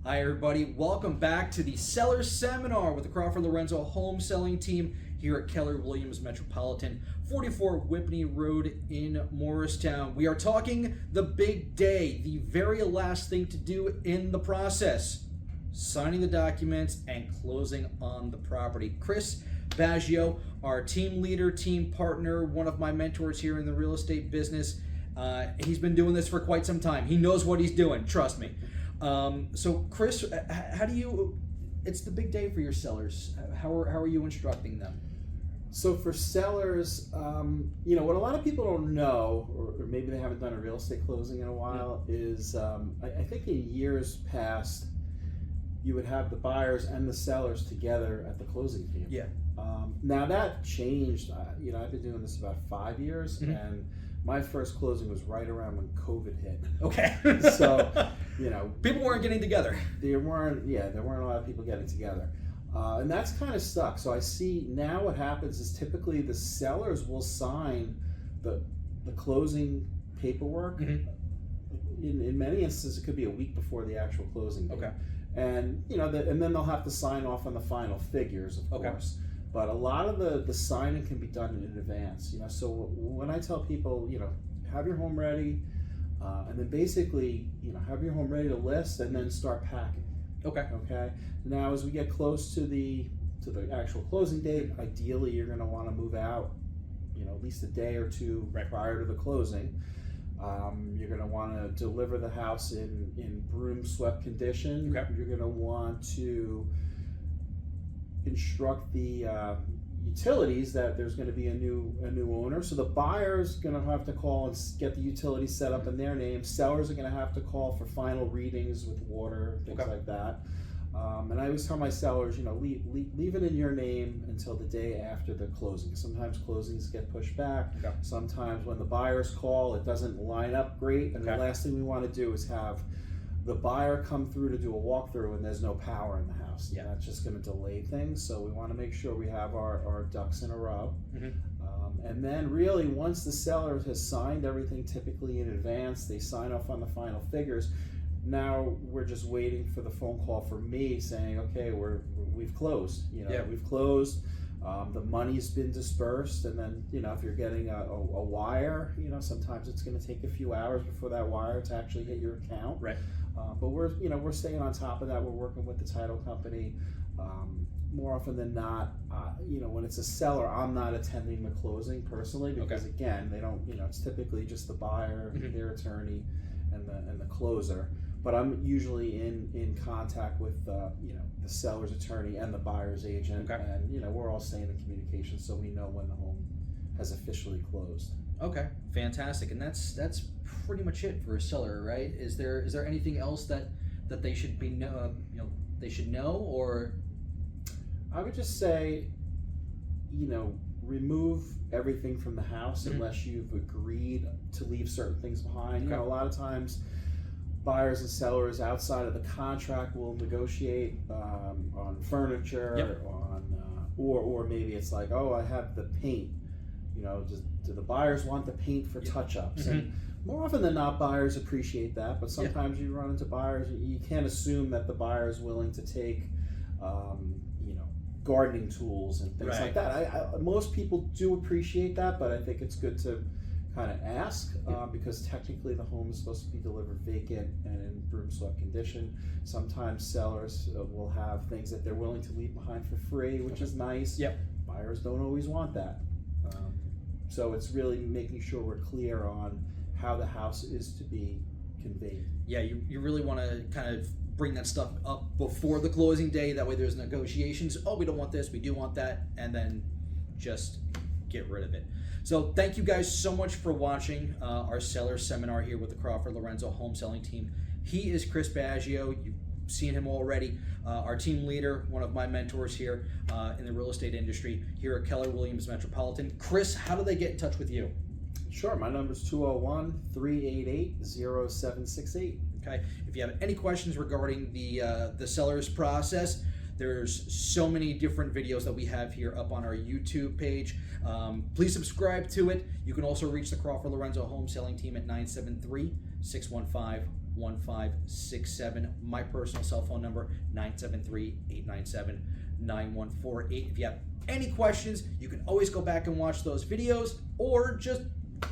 Hi everybody, welcome back to the Seller Seminar with the Crawford Lorenzo Home Selling Team here at Keller Williams Metropolitan, 44 Whitney Road in Morristown. We are talking the big day, the very last thing to do in the process, signing the documents and closing on the property. Chris Baggio, our team leader, team partner, one of my mentors here in the real estate business. He's been doing this for quite some time. He knows what he's doing, trust me. So Chris, how do you, it's the big day for your sellers. How are you instructing them? So for sellers, what a lot of people don't know, or maybe they haven't done a real estate closing in a while, is I think in years past, you would have the buyers and the sellers together at the closing table. Yeah. Now that changed. I've been doing this about 5 years, and my first closing was right around when COVID hit. Okay. So, people weren't getting together. There weren't a lot of people getting together. And that's kind of stuck. So I see now what happens is typically the sellers will sign the closing paperwork. In many instances, it could be a week before the actual closing date. Okay. And and then they'll have to sign off on the final figures, of course. But a lot of the signing can be done in advance. So when I tell people, have your home ready, and then basically, have your home ready to list, and then start packing. Okay. Okay. Now, as we get close to the actual closing date, ideally you're going to want to move out, at least a day or two prior to the closing. You're going to want to deliver the house in broom swept condition. Okay. You're going to want to instruct the utilities that there's going to be a new owner. So the buyer's going to have to call and get the utilities set up in their name. Sellers are going to have to call for final readings with water, things like that. And I always tell my sellers, leave it in your name until the day after the closing. Sometimes closings get pushed back. Okay. Sometimes when the buyers call, it doesn't line up great. And the last thing we want to do is have the buyer come through to do a walkthrough and there's no power in the house. Yeah. That's just going to delay things. So we want to make sure we have our ducks in a row. And then really once the seller has signed everything typically in advance, they sign off on the final figures. Now we're just waiting for the phone call from me saying, okay, we've closed. We've closed. The money's been dispersed, and then if you're getting a wire, sometimes it's going to take a few hours before that wire to actually hit your account. Right. But we're staying on top of that. We're working with the title company. More often than not, when it's a seller, I'm not attending the closing personally because again, they don't. It's typically just the buyer, their attorney, and the closer. But I'm usually in contact with the seller's attorney and the buyer's agent, and we're all staying in communication so we know when the home has officially closed. Okay, fantastic, and that's pretty much it for a seller, right? Is there anything else that they should be they should know, or? I would just say, remove everything from the house unless you've agreed to leave certain things behind. A lot of times buyers and sellers outside of the contract will negotiate on furniture, or maybe it's like, oh, I have the paint. Do the buyers want the paint for touch-ups? And more often than not, buyers appreciate that, but sometimes you run into buyers, you can't assume that the buyer is willing to take gardening tools and things like that. Most people do appreciate that, but I think it's good to kind of ask because technically the home is supposed to be delivered vacant and in broom swept condition. Sometimes sellers will have things that they're willing to leave behind for free, which is nice. Buyers don't always want that. So it's really making sure we're clear on how the house is to be conveyed. Yeah, you really want to kind of bring that stuff up before the closing day. That way there's negotiations. Oh, we don't want this, we do want that, and then just get rid of it. So thank you guys so much for watching our seller seminar here with the Crawford Lorenzo Home Selling Team. He is Chris Baggio. You've seen him already. Our team leader, one of my mentors here in the real estate industry here at Keller Williams Metropolitan. Chris, how do they get in touch with you? Sure, my number is 201-388-0768. Okay, if you have any questions regarding the seller's process, there's so many different videos that we have here up on our YouTube page. Please subscribe to it. You can also reach the Crawford Lorenzo Home Selling Team at 973-615 1567. My personal cell phone number, 973-897-9148. If you have any questions, you can always go back and watch those videos or just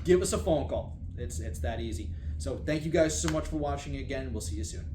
give us a phone call. It's that easy. So thank you guys so much for watching again. We'll see you soon.